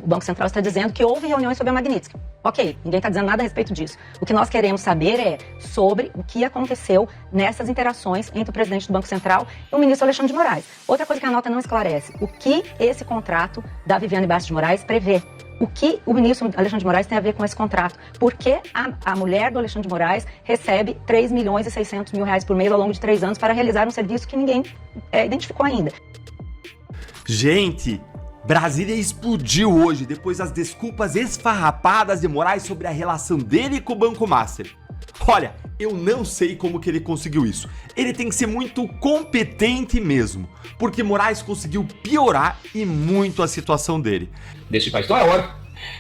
o Banco Central está dizendo que houve reuniões sobre a Magnitsky. Ok, ninguém está dizendo nada a respeito disso. O que nós queremos saber é sobre o que aconteceu nessas interações entre o presidente do Banco Central e o ministro Alexandre de Moraes. Outra coisa que a nota não esclarece, o que esse contrato da Viviane Bastos de Moraes prevê. O que o ministro Alexandre de Moraes tem a ver com esse contrato? Por que a mulher do Alexandre de Moraes recebe 3 milhões e 600 mil reais por mês ao longo de 3 anos para realizar um serviço que ninguém identificou ainda? Gente, Brasília explodiu hoje depois das desculpas esfarrapadas de Moraes sobre a relação dele com o Banco Master. Olha, eu não sei como que ele conseguiu isso. Ele tem que ser muito competente mesmo, porque Moraes conseguiu piorar e muito a situação dele. Desse país. Então é hora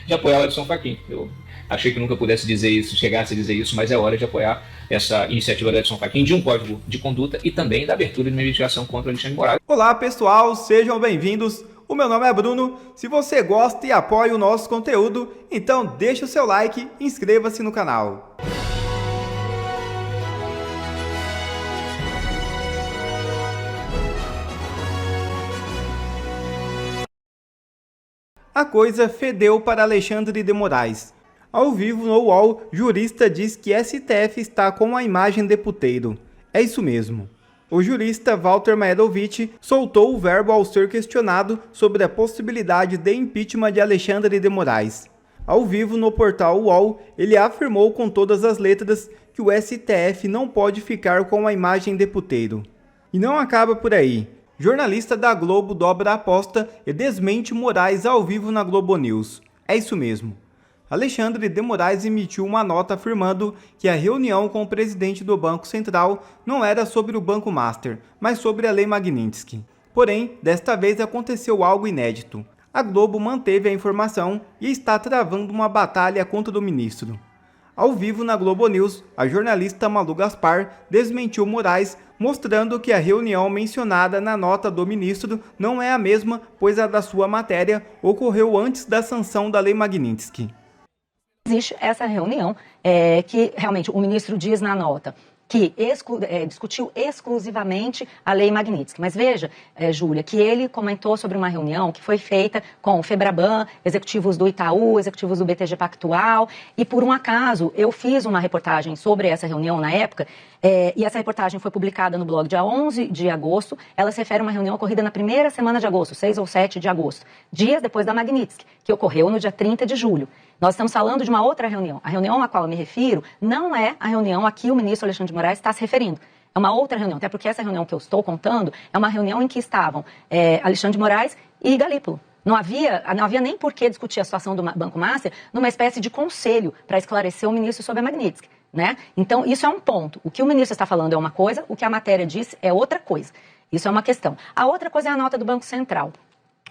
de apoiar o Edson Fachin. Eu achei que nunca pudesse dizer isso, chegasse a dizer isso, mas é hora de apoiar essa iniciativa do Edson Fachin de um código de conduta e também da abertura de uma investigação contra o Alexandre de Moraes. Olá pessoal, sejam bem-vindos. O meu nome é Bruno. Se você gosta e apoia o nosso conteúdo, então deixa o seu like e inscreva-se no canal. A coisa fedeu para Alexandre de Moraes. Ao vivo no UOL, jurista diz que STF está com a imagem de puteiro. É isso mesmo. O jurista Walter Maerovitch soltou o verbo ao ser questionado sobre a possibilidade de impeachment de Alexandre de Moraes. Ao vivo no portal UOL, ele afirmou com todas as letras que o STF não pode ficar com a imagem de puteiro. E não acaba por aí. Jornalista da Globo dobra a aposta e desmente Moraes ao vivo na Globo News. É isso mesmo. Alexandre de Moraes emitiu uma nota afirmando que a reunião com o presidente do Banco Central não era sobre o Banco Master, mas sobre a Lei Magnitsky. Porém, desta vez aconteceu algo inédito. A Globo manteve a informação e está travando uma batalha contra o ministro. Ao vivo na Globo News, a jornalista Malu Gaspar desmentiu Moraes, mostrando que a reunião mencionada na nota do ministro não é a mesma, pois a da sua matéria ocorreu antes da sanção da Lei Magnitsky. Existe essa reunião que realmente o ministro diz na nota que discutiu exclusivamente a Lei Magnitsky. Mas veja, Júlia, que ele comentou sobre uma reunião que foi feita com o Febraban, executivos do Itaú, executivos do BTG Pactual, e por um acaso eu fiz uma reportagem sobre essa reunião na época, e essa reportagem foi publicada no blog dia 11 de agosto. Ela se refere a uma reunião ocorrida na primeira semana de agosto, 6 ou 7 de agosto, dias depois da Magnitsky, que ocorreu no dia 30 de julho. Nós estamos falando de uma outra reunião. A reunião a qual eu me refiro não é a reunião a que o ministro Alexandre de Moraes está se referindo. É uma outra reunião, até porque essa reunião que eu estou contando é uma reunião em que estavam Alexandre de Moraes e Galípolo. Não havia nem por que discutir a situação do Banco Master numa espécie de conselho para esclarecer o ministro sobre a Magnitsky, né? Então, isso é um ponto. O que o ministro está falando é uma coisa, o que a matéria disse é outra coisa. Isso é uma questão. A outra coisa é a nota do Banco Central.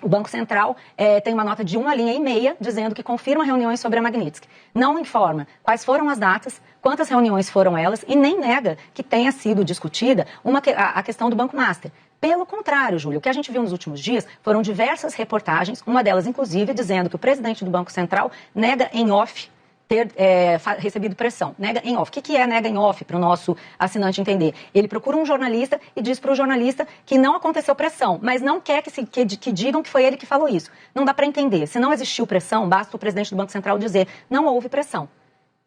O Banco Central tem uma nota de 1 linha e meia dizendo que confirma reuniões sobre a Magnitsky. Não informa quais foram as datas, quantas reuniões foram elas e nem nega que tenha sido discutida a questão do Banco Master. Pelo contrário, Júlio, o que a gente viu nos últimos dias foram diversas reportagens, uma delas inclusive dizendo que o presidente do Banco Central nega em off ter recebido pressão. Nega em off. O que é nega em off para o nosso assinante entender? Ele procura um jornalista e diz para o jornalista que não aconteceu pressão, mas não quer que digam que foi ele que falou isso. Não dá para entender. Se não existiu pressão, basta o presidente do Banco Central dizer não houve pressão.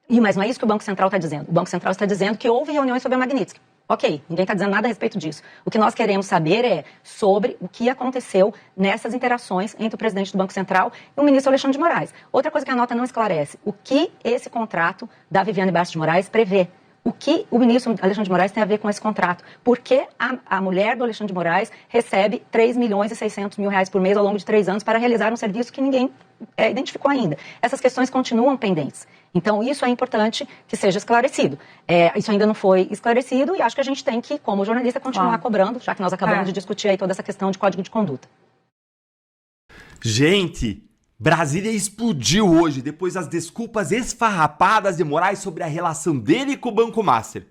Mas não é isso que o Banco Central está dizendo. O Banco Central está dizendo que houve reuniões sobre a Magnitsky. Ok, ninguém está dizendo nada a respeito disso. O que nós queremos saber é sobre o que aconteceu nessas interações entre o presidente do Banco Central e o ministro Alexandre de Moraes. Outra coisa que a nota não esclarece, o que esse contrato da Viviane Bastos de Moraes prevê. O que o ministro Alexandre de Moraes tem a ver com esse contrato? Por que a mulher do Alexandre de Moraes recebe 3 milhões e 600 mil reais por mês ao longo de 3 anos para realizar um serviço que ninguém identificou ainda? Essas questões continuam pendentes. Então, isso é importante que seja esclarecido. Isso ainda não foi esclarecido e acho que a gente tem que, como jornalista, continuar cobrando, já que nós acabamos de discutir aí toda essa questão de código de conduta. Gente, Brasília explodiu hoje depois das desculpas esfarrapadas de Moraes sobre a relação dele com o Banco Master.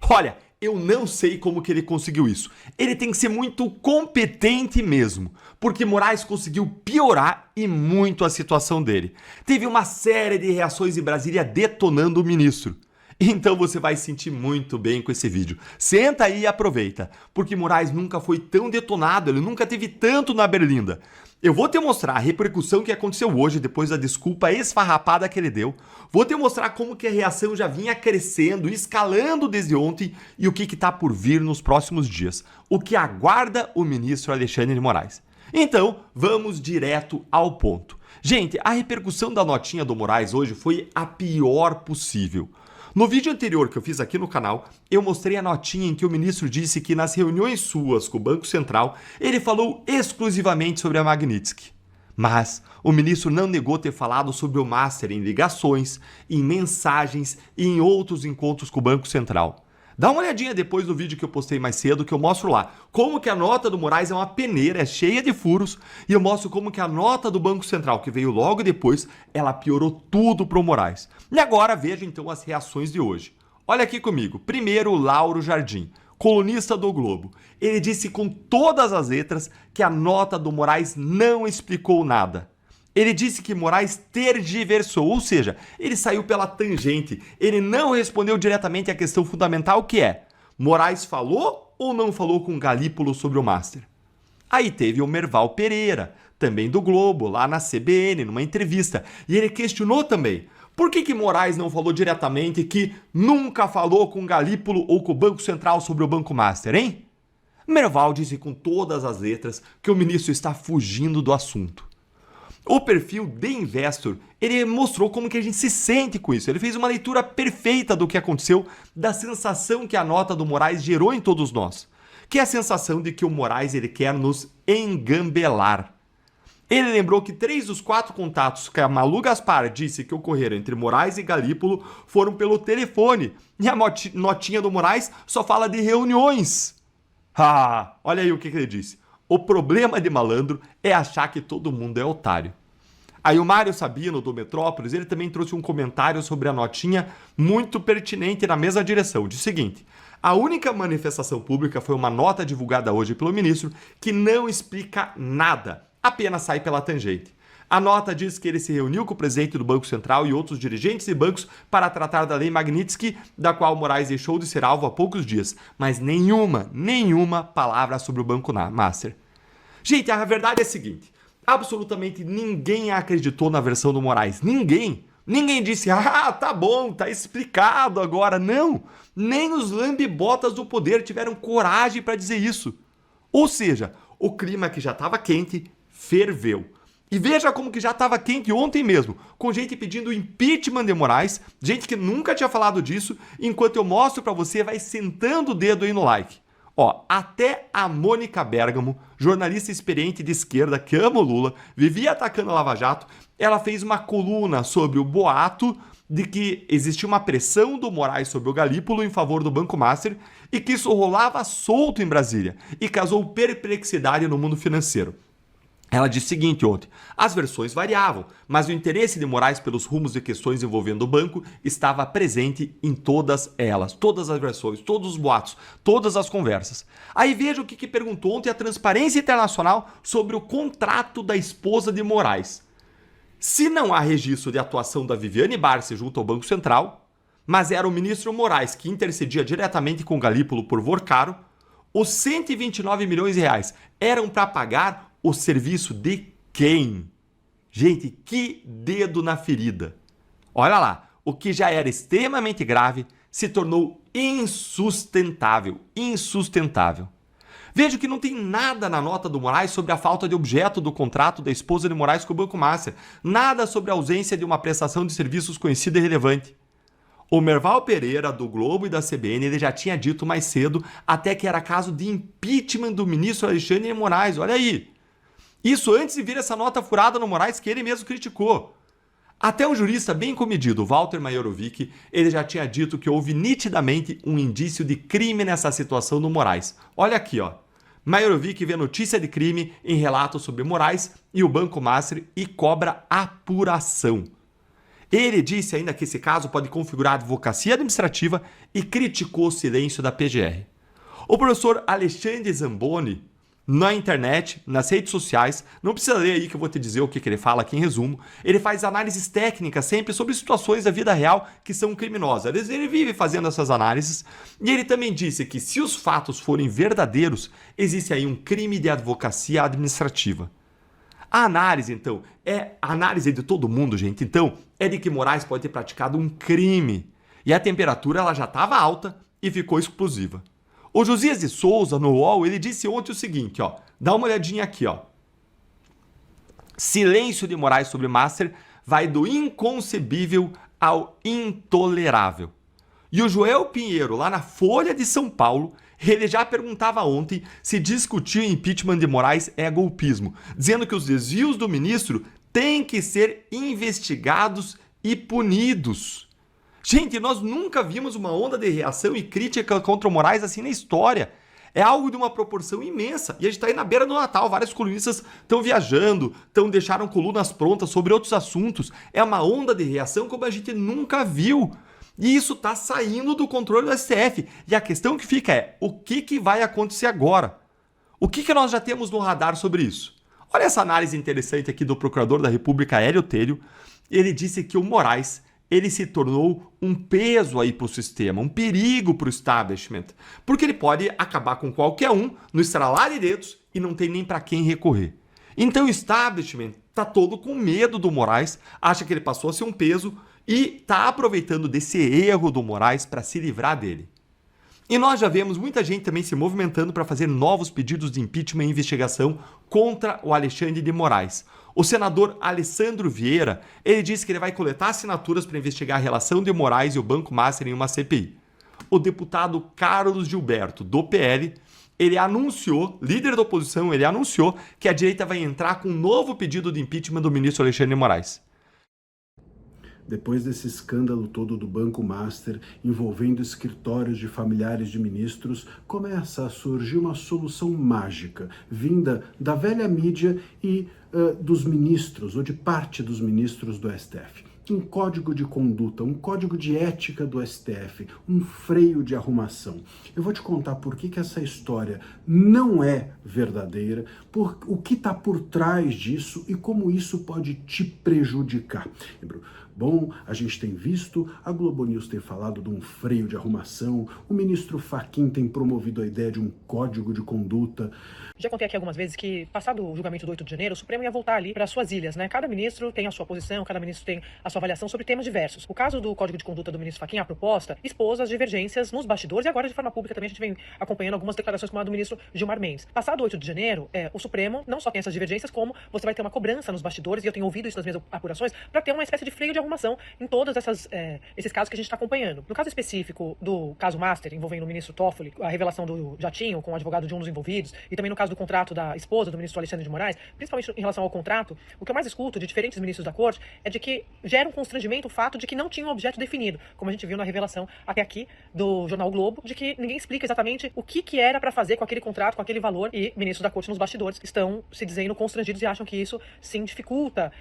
Olha, eu não sei como que ele conseguiu isso. Ele tem que ser muito competente mesmo, porque Moraes conseguiu piorar e muito a situação dele. Teve uma série de reações em Brasília detonando o ministro. Então você vai se sentir muito bem com esse vídeo. Senta aí e aproveita, porque Moraes nunca foi tão detonado, ele nunca teve tanto na berlinda. Eu vou te mostrar a repercussão que aconteceu hoje depois da desculpa esfarrapada que ele deu. Vou te mostrar como que a reação já vinha crescendo, escalando desde ontem e o que está por vir nos próximos dias. O que aguarda o ministro Alexandre de Moraes. Então, vamos direto ao ponto. Gente, a repercussão da notinha do Moraes hoje foi a pior possível. No vídeo anterior que eu fiz aqui no canal, eu mostrei a notinha em que o ministro disse que nas reuniões suas com o Banco Central, ele falou exclusivamente sobre a Magnitsky. Mas o ministro não negou ter falado sobre o Master em ligações, em mensagens e em outros encontros com o Banco Central. Dá uma olhadinha depois do vídeo que eu postei mais cedo, que eu mostro lá como que a nota do Moraes é uma peneira, é cheia de furos, e eu mostro como que a nota do Banco Central, que veio logo depois, ela piorou tudo pro Moraes. E agora veja então as reações de hoje. Olha aqui comigo. Primeiro, Lauro Jardim, colunista do Globo. Ele disse com todas as letras que a nota do Moraes não explicou nada. Ele disse que Moraes tergiversou, ou seja, ele saiu pela tangente. Ele não respondeu diretamente à questão fundamental que é: Moraes falou ou não falou com Galípolo sobre o Master? Aí teve o Merval Pereira, também do Globo, lá na CBN, numa entrevista. E ele questionou também: por que Moraes não falou diretamente que nunca falou com Galípolo ou com o Banco Central sobre o Banco Master, hein? Merval disse com todas as letras que o ministro está fugindo do assunto. O perfil The Investor, ele mostrou como que a gente se sente com isso. Ele fez uma leitura perfeita do que aconteceu, da sensação que a nota do Moraes gerou em todos nós. Que é a sensação de que o Moraes ele quer nos engambelar. Ele lembrou que 3 dos 4 contatos que a Malu Gaspar disse que ocorreram entre Moraes e Galípolo foram pelo telefone. E a notinha do Moraes só fala de reuniões. Olha aí o que ele disse. O problema de malandro é achar que todo mundo é otário. Aí o Mário Sabino, do Metrópolis, ele também trouxe um comentário sobre a notinha muito pertinente na mesma direção. Diz o seguinte: a única manifestação pública foi uma nota divulgada hoje pelo ministro que não explica nada, apenas sai pela tangente. A nota diz que ele se reuniu com o presidente do Banco Central e outros dirigentes de bancos para tratar da lei Magnitsky, da qual Moraes deixou de ser alvo há poucos dias, mas nenhuma palavra sobre o Banco Master. Gente, a verdade é a seguinte: absolutamente ninguém acreditou na versão do Moraes. Ninguém disse: tá bom, tá explicado agora. Não, nem os lambibotas do poder tiveram coragem para dizer isso. Ou seja, o clima que já estava quente ferveu. E veja como que já estava quente ontem mesmo, com gente pedindo impeachment de Moraes, gente que nunca tinha falado disso, enquanto eu mostro para você, vai sentando o dedo aí no like. Até a Mônica Bergamo, jornalista experiente de esquerda que ama o Lula, vivia atacando a Lava Jato, ela fez uma coluna sobre o boato de que existia uma pressão do Moraes sobre o Galípolo em favor do Banco Master e que isso rolava solto em Brasília e causou perplexidade no mundo financeiro. Ela disse o seguinte ontem: as versões variavam, mas o interesse de Moraes pelos rumos de questões envolvendo o banco estava presente em todas elas, todas as versões, todos os boatos, todas as conversas. Aí veja o que perguntou ontem a Transparência Internacional sobre o contrato da esposa de Moraes. Se não há registro de atuação da Viviane Barsi junto ao Banco Central, mas era o ministro Moraes que intercedia diretamente com Galípolo por Vorcaro, os 129 milhões de reais eram para pagar o serviço de quem? Gente, que dedo na ferida. Olha lá, o que já era extremamente grave se tornou insustentável. Veja que não tem nada na nota do Moraes sobre a falta de objeto do contrato da esposa de Moraes com o Banco Master. Nada sobre a ausência de uma prestação de serviços conhecida e relevante. O Merval Pereira, do Globo e da CBN, ele já tinha dito mais cedo até que era caso de impeachment do ministro Alexandre de Moraes. Olha aí. Isso antes de vir essa nota furada no Moraes que ele mesmo criticou. Até um jurista bem comedido, Walter Majorovic, ele já tinha dito que houve nitidamente um indício de crime nessa situação do Moraes. Olha aqui, Majorovic vê notícia de crime em relato sobre Moraes e o Banco Master e cobra apuração. Ele disse ainda que esse caso pode configurar advocacia administrativa e criticou o silêncio da PGR. O professor Alexandre Zamboni, na internet, nas redes sociais. Não precisa ler aí que eu vou te dizer o que ele fala aqui em resumo. Ele faz análises técnicas sempre sobre situações da vida real que são criminosas. Ele vive fazendo essas análises e ele também disse que se os fatos forem verdadeiros, existe aí um crime de advocacia administrativa. A análise, então, é a análise de todo mundo, gente. Então, é de que Moraes pode ter praticado um crime. E a temperatura ela já estava alta e ficou explosiva. O Josias de Souza, no UOL, ele disse ontem o seguinte, ó. Dá uma olhadinha aqui, ó. Silêncio de Moraes sobre Master vai do inconcebível ao intolerável. E o Joel Pinheiro, lá na Folha de São Paulo, ele já perguntava ontem se discutir o impeachment de Moraes é golpismo, dizendo que os desvios do ministro têm que ser investigados e punidos. Gente, nós nunca vimos uma onda de reação e crítica contra o Moraes assim na história. É algo de uma proporção imensa. E a gente está aí na beira do Natal. Vários colunistas estão viajando, deixaram colunas prontas sobre outros assuntos. É uma onda de reação como a gente nunca viu. E isso está saindo do controle do STF. E a questão que fica é, o que vai acontecer agora? O que nós já temos no radar sobre isso? Olha essa análise interessante aqui do procurador da República, Hélio Telho. Ele disse que o Moraes ele se tornou um peso aí para o sistema, um perigo para o establishment, porque ele pode acabar com qualquer um no estralar de dedos e não tem nem para quem recorrer. Então o establishment está todo com medo do Moraes, acha que ele passou a ser um peso e está aproveitando desse erro do Moraes para se livrar dele. E nós já vemos muita gente também se movimentando para fazer novos pedidos de impeachment e investigação contra o Alexandre de Moraes. O senador Alessandro Vieira, ele disse que ele vai coletar assinaturas para investigar a relação de Moraes e o Banco Master em uma CPI. O deputado Carlos Gilberto, do PL, ele anunciou, líder da oposição, ele anunciou que a direita vai entrar com um novo pedido de impeachment do ministro Alexandre de Moraes. Depois desse escândalo todo do Banco Master, envolvendo escritórios de familiares de ministros, começa a surgir uma solução mágica, vinda da velha mídia e dos ministros, ou de parte dos ministros do STF. Um código de conduta, um código de ética do STF, um freio de arrumação. Eu vou te contar por que essa história não é verdadeira, o que está por trás disso e como isso pode te prejudicar. Bom, a gente tem visto, a Globo News tem falado de um freio de arrumação, o ministro Fachin tem promovido a ideia de um código de conduta. Já contei aqui algumas vezes que, passado o julgamento do 8 de janeiro, o Supremo ia voltar ali para as suas ilhas, né? Cada ministro tem a sua posição, cada ministro tem a sua avaliação sobre temas diversos. O caso do Código de Conduta do ministro Fachin, a proposta, expôs as divergências nos bastidores e agora de forma pública também a gente vem acompanhando algumas declarações como a do ministro Gilmar Mendes. Passado o 8 de janeiro, o Supremo não só tem essas divergências, como você vai ter uma cobrança nos bastidores, e eu tenho ouvido isso nas minhas apurações, para ter uma espécie de freio de arrumação em todos esses casos que a gente está acompanhando. No caso específico do caso Master, envolvendo o ministro Toffoli, a revelação do jatinho com o advogado de um dos envolvidos, e também no caso do contrato da esposa do ministro Alexandre de Moraes, principalmente em relação ao contrato, o que eu mais escuto de diferentes ministros da corte é de que gera um constrangimento o fato de que não tinha um objeto definido, como a gente viu na revelação até aqui do jornal o Globo, de que ninguém explica exatamente o que era para fazer com aquele contrato, com aquele valor, e ministros da corte nos bastidores estão se dizendo constrangidos e acham que isso sim dificulta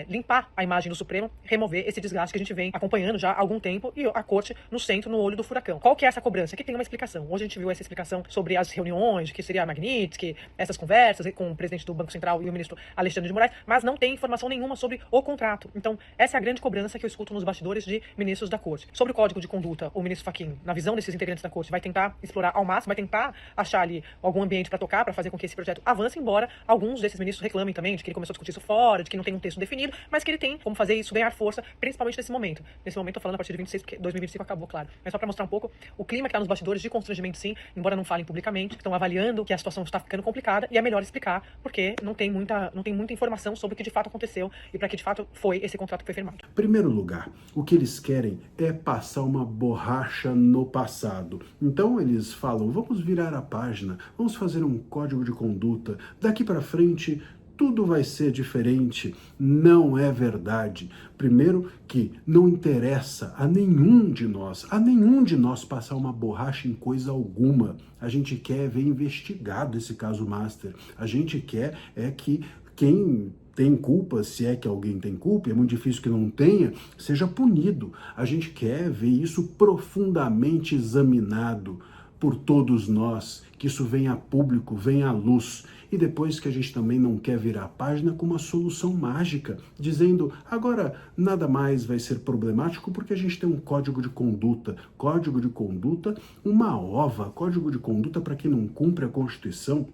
limpar a imagem do Supremo, remover esse desgaste que a gente vem acompanhando já há algum tempo e a corte no centro, no olho do furacão. Qual que é essa cobrança? Aqui tem uma explicação. Hoje a gente viu essa explicação sobre as reuniões, de que seria a Magnitsky, essas conversas com o presidente do Banco Central e o ministro Alexandre de Moraes, mas não tem informação nenhuma sobre o contrato. Então, essa é a grande cobrança que eu escuto nos bastidores de ministros da corte. Sobre o código de conduta, o ministro Fachin, na visão desses integrantes da corte, vai tentar explorar ao máximo, vai tentar achar ali algum ambiente para tocar, para fazer com que esse projeto avance, embora alguns desses ministros reclamem também de que ele começou a discutir isso fora, de que não tem um texto definido, mas que ele tem como fazer isso ganhar força, principalmente nesse momento. Nesse momento, eu tô falando a partir de 26, porque 2025 acabou, claro. Mas só para mostrar um pouco o clima que tá nos bastidores de constrangimento, sim, embora não falem publicamente, estão avaliando que a situação está ficando complicada e é melhor explicar, porque não tem muita informação sobre o que de fato aconteceu e para que de fato foi esse contrato que foi firmado. Em primeiro lugar, o que eles querem é passar uma borracha no passado. Então eles falam, vamos virar a página, vamos fazer um código de conduta, daqui para frente tudo vai ser diferente. Não é verdade. Primeiro que não interessa a nenhum de nós passar uma borracha em coisa alguma. A gente quer ver investigado esse caso Master. A gente quer que quem tem culpa, se é que alguém tem culpa, é muito difícil que não tenha, seja punido. A gente quer ver isso profundamente examinado. por todos nós, que isso venha a público, venha à luz. E depois que a gente também não quer virar a página com uma solução mágica, dizendo agora nada mais vai ser problemático porque a gente tem um código de conduta. Código de conduta, uma ova, código de conduta para quem não cumpre a Constituição.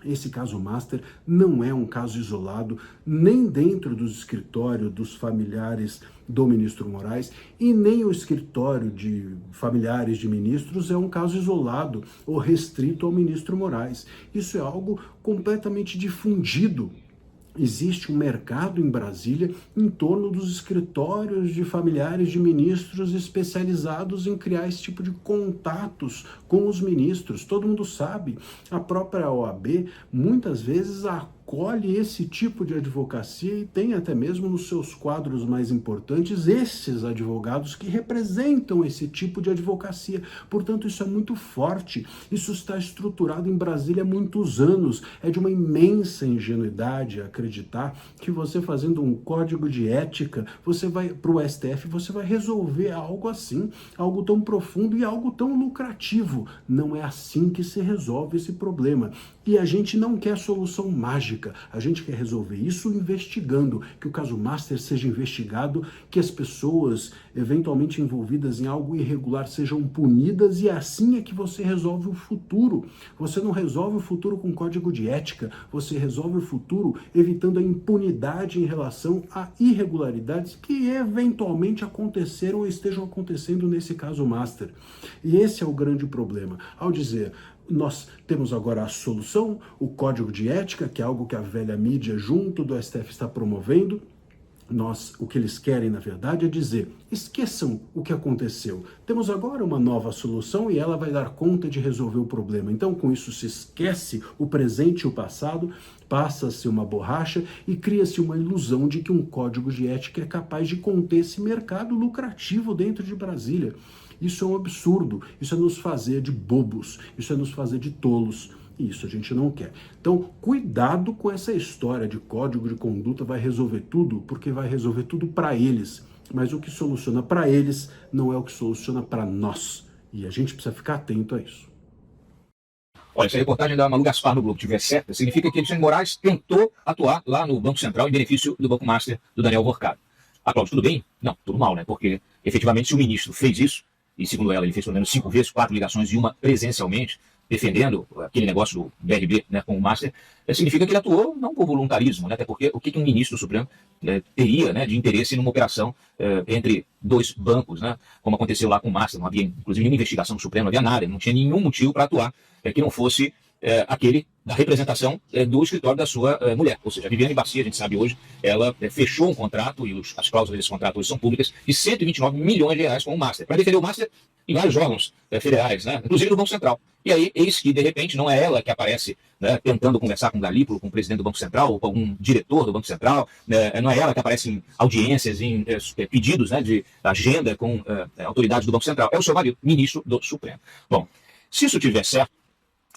Esse caso Master não é um caso isolado, nem dentro do escritório dos familiares do ministro Moraes e nem o escritório de familiares de ministros é um caso isolado ou restrito ao ministro Moraes. Isso é algo completamente difundido. Existe um mercado em Brasília em torno dos escritórios de familiares de ministros especializados em criar esse tipo de contatos com os ministros. Todo mundo sabe, a própria OAB muitas vezes acolhe esse tipo de advocacia e tem até mesmo nos seus quadros mais importantes esses advogados que representam esse tipo de advocacia. Portanto, isso é muito forte, isso está estruturado em Brasília há muitos anos. É de uma imensa ingenuidade acreditar que você fazendo um código de ética, você vai para o STF, você vai resolver algo assim, algo tão profundo e algo tão lucrativo. Não é assim que se resolve esse problema. E a gente não quer solução mágica, a gente quer resolver isso investigando, que o caso Master seja investigado, que as pessoas eventualmente envolvidas em algo irregular sejam punidas e assim é que você resolve o futuro. Você não resolve o futuro com código de ética, você resolve o futuro evitando a impunidade em relação a irregularidades que eventualmente aconteceram ou estejam acontecendo nesse caso Master. E esse é o grande problema. Ao dizer nós temos agora a solução, o código de ética, que é algo que a velha mídia junto do STF está promovendo. O que eles querem, na verdade, é dizer, esqueçam o que aconteceu. Temos agora uma nova solução e ela vai dar conta de resolver o problema. Então, com isso, se esquece o presente e o passado, passa-se uma borracha e cria-se uma ilusão de que um código de ética é capaz de conter esse mercado lucrativo dentro de Brasília. Isso é um absurdo, isso é nos fazer de bobos, isso é nos fazer de tolos. E isso a gente não quer. Então, cuidado com essa história de código de conduta vai resolver tudo, porque vai resolver tudo para eles. Mas o que soluciona para eles não é o que soluciona para nós. E a gente precisa ficar atento a isso. Olha, se a reportagem da Malu Gaspar no Globo estiver certa, significa que Alexandre Moraes tentou atuar lá no Banco Central em benefício do Banco Master do Daniel Worcado. Ah, Cláudio, tudo bem? Não, tudo mal, né? Porque, efetivamente, se o ministro fez isso, e segundo ela, ele fez pelo menos 5 vezes, 4 ligações e uma presencialmente, defendendo aquele negócio do BRB, né, com o Master, significa que ele atuou não por voluntarismo, né, até porque o que um ministro do Supremo teria, né, de interesse numa operação entre dois bancos, né, como aconteceu lá com o Master, não havia inclusive nenhuma investigação do Supremo, não havia nada, não tinha nenhum motivo para atuar que não fosse aquele da representação do escritório da sua mulher. Ou seja, a Viviane Bacia, a gente sabe hoje, ela fechou um contrato, e as cláusulas desse contrato hoje são públicas, de 129 milhões de reais com o Master, para defender o Master em vários órgãos federais, né, inclusive no Banco Central. E aí, eis que, de repente, não é ela que aparece, né, tentando conversar com o Galípolo, com o presidente do Banco Central, ou com algum diretor do Banco Central, não é ela que aparece em audiências, em pedidos, né, de agenda com autoridades do Banco Central. É o seu marido, ministro do Supremo. Bom, se isso tiver certo,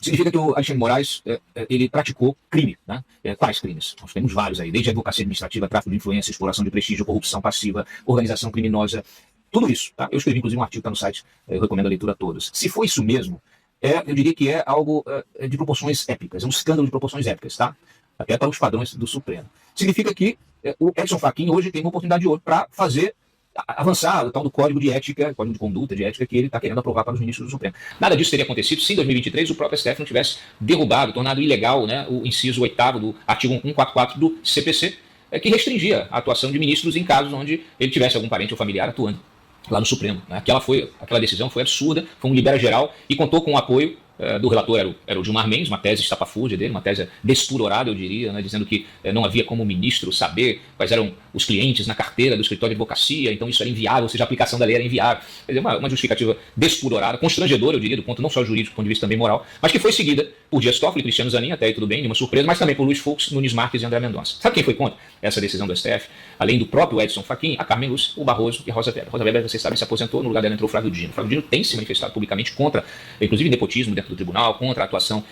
significa que o Alexandre Moraes ele praticou crime, né? Quais crimes? Nós temos vários aí, desde advocacia administrativa, tráfico de influência, exploração de prestígio, corrupção passiva, organização criminosa, tudo isso. Tá? Eu escrevi inclusive um artigo que está no site, eu recomendo a leitura a todos. Se for isso mesmo, eu diria que é algo de proporções épicas, é um escândalo de proporções épicas, tá? Até para os padrões do Supremo. Significa que o Edson Fachin hoje tem uma oportunidade de ouro para fazer avançar o tal do código de ética, código de conduta de ética que ele está querendo aprovar para os ministros do Supremo. Nada disso teria acontecido se em 2023 o próprio STF não tivesse derrubado, tornado ilegal, né, o inciso 8º do artigo 144 do CPC, que restringia a atuação de ministros em casos onde ele tivesse algum parente ou familiar atuando lá no Supremo. Né? Aquela decisão foi absurda, foi um libera geral e contou com o apoio do relator, era o Gilmar Mendes, uma tese estapafúrdia dele, uma tese despudorada, eu diria, né, dizendo que não havia como o ministro saber quais eram os clientes na carteira do escritório de advocacia, então isso era inviável, ou seja, a aplicação da lei era inviável. Quer dizer, uma justificativa despudorada, constrangedora, eu diria, do ponto não só jurídico, do ponto de vista também moral, mas que foi seguida por Dias Toffoli, Cristiano Zanin, até aí tudo bem, nenhuma surpresa, mas também por Luiz Fux, Nunes Marques e André Mendonça. Sabe quem foi contra essa decisão do STF? Além do próprio Edson Fachin, a Carmen Lúcia, o Barroso e a Rosa Weber. Rosa Weber, vocês sabem, se aposentou, no lugar dela entrou o Flávio Dino. O Flávio Dino tem se manifestado publicamente contra, inclusive, nepotismo dentro do tribunal, contra a atuação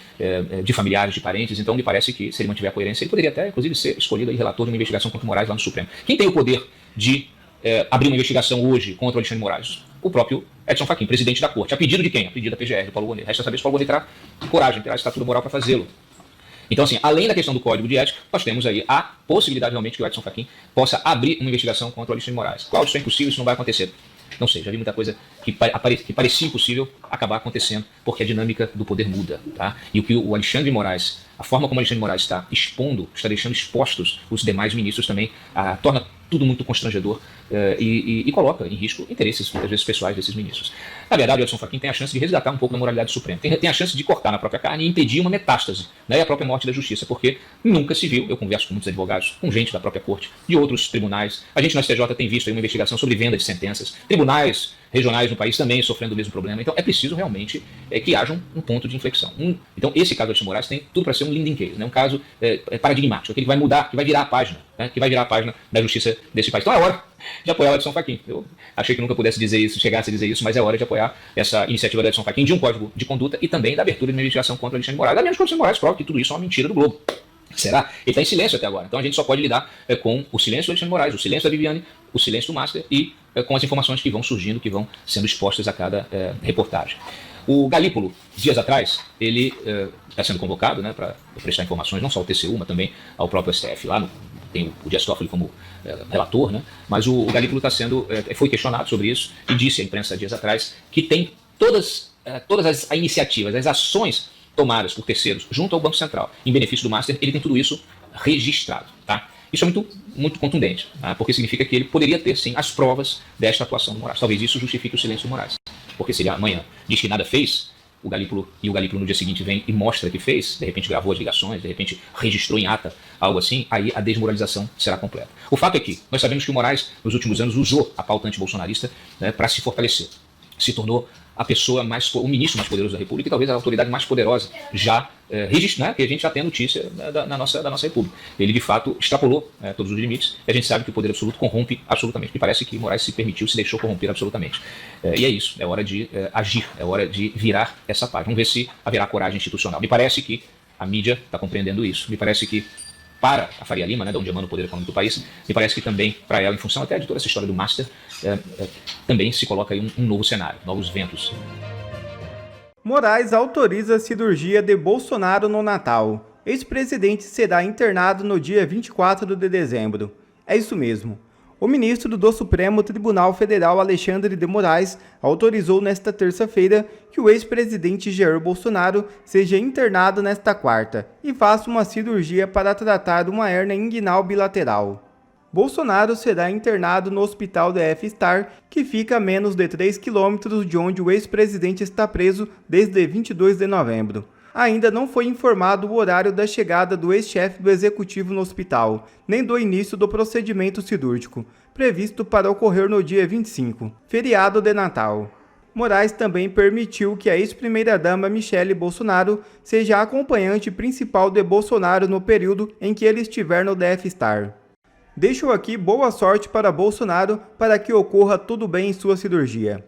de familiares, de parentes, então me parece que, se ele mantiver a coerência, ele poderia até, inclusive, ser escolhido aí relator de uma investigação contra o Moraes lá no Supremo. Quem tem o poder de abrir uma investigação hoje contra o Alexandre Moraes? O próprio Edson Fachin, presidente da corte. A pedido de quem? A pedido da PGR, do Paulo Gonet. Resta saber se o Paulo Gonet terá coragem, terá estatura moral para fazê-lo. Então, assim, além da questão do código de ética, nós temos aí a possibilidade realmente que o Edson Fachin possa abrir uma investigação contra o Alexandre de Moraes. Claro, isso é impossível, isso não vai acontecer. Não sei, já vi muita coisa que parecia impossível acabar acontecendo, porque a dinâmica do poder muda, tá? E o que o Alexandre de Moraes, a forma como o Alexandre de Moraes está expondo, está deixando expostos os demais ministros também, torna tudo muito constrangedor e coloca em risco interesses, muitas vezes, pessoais desses ministros. Na verdade, o Edson Fachin tem a chance de resgatar um pouco da moralidade suprema. Tem a chance de cortar na própria carne e impedir uma metástase, né, e a própria morte da justiça, porque nunca se viu, eu converso com muitos advogados, com gente da própria corte, de outros tribunais. A gente no STJ tem visto aí uma investigação sobre venda de sentenças. Tribunais regionais no país também sofrendo o mesmo problema. Então é preciso realmente que haja um ponto de inflexão. Então esse caso do Alexandre de Moraes tem tudo para ser um Linden case, né? Um caso paradigmático, aquele que vai mudar, que vai virar a página, né? Que vai virar a página da justiça desse país. Então é hora de apoiar o Edson Fachin. Eu achei que nunca pudesse dizer isso, chegasse a dizer isso, mas é hora de apoiar essa iniciativa do Edson Fachin de um código de conduta e também da abertura de uma investigação contra o Alexandre de Moraes. A menos que o Alexandre de Moraes prove que tudo isso é uma mentira do Globo. Será? Ele está em silêncio até agora. Então a gente só pode lidar com o silêncio do Alexandre de Moraes, o silêncio da Viviane, o silêncio do Master e com as informações que vão surgindo, que vão sendo expostas a cada reportagem. O Galípolo, dias atrás, ele está sendo convocado, né, para prestar informações, não só ao TCU, mas também ao próprio STF. Lá tem o Dias Toffoli como relator, né, mas o Galípolo foi questionado sobre isso e disse à imprensa dias atrás que tem todas as iniciativas, as ações tomadas por terceiros junto ao Banco Central em benefício do Master, ele tem tudo isso registrado, tá? Isso é muito contundente, tá? Porque significa que ele poderia ter, sim, as provas desta atuação do Moraes. Talvez isso justifique o silêncio do Moraes. Porque se ele amanhã diz que nada fez, o Galípolo no dia seguinte vem e mostra que fez, de repente gravou as ligações, de repente registrou em ata, algo assim, aí a desmoralização será completa. O fato é que nós sabemos que o Moraes, nos últimos anos, usou a pauta antibolsonarista, né, para se fortalecer. Se tornou o ministro mais poderoso da República e talvez a autoridade mais poderosa já registrada, que a gente já tem a notícia da nossa República. Ele, de fato, extrapolou todos os limites e a gente sabe que o poder absoluto corrompe absolutamente. Me parece que Moraes se deixou corromper absolutamente. E é isso, é hora de agir, é hora de virar essa página. Vamos ver se haverá coragem institucional. Me parece que a mídia está compreendendo isso. Me parece que para a Faria Lima, né, de onde emana o poder econômico do país, me parece que também para ela, em função até de toda essa história do Master, também se coloca aí um novo cenário, novos ventos. Moraes autoriza a cirurgia de Bolsonaro no Natal. Ex-presidente será internado no dia 24 de dezembro. É isso mesmo. O ministro do Supremo Tribunal Federal, Alexandre de Moraes, autorizou nesta terça-feira que o ex-presidente Jair Bolsonaro seja internado nesta quarta e faça uma cirurgia para tratar uma hérnia inguinal bilateral. Bolsonaro será internado no hospital da F-Star, que fica a menos de 3 quilômetros de onde o ex-presidente está preso desde 22 de novembro. Ainda não foi informado o horário da chegada do ex-chefe do executivo no hospital, nem do início do procedimento cirúrgico, previsto para ocorrer no dia 25, feriado de Natal. Moraes também permitiu que a ex-primeira-dama Michele Bolsonaro seja a acompanhante principal de Bolsonaro no período em que ele estiver no DF-Star. Deixo aqui boa sorte para Bolsonaro para que ocorra tudo bem em sua cirurgia.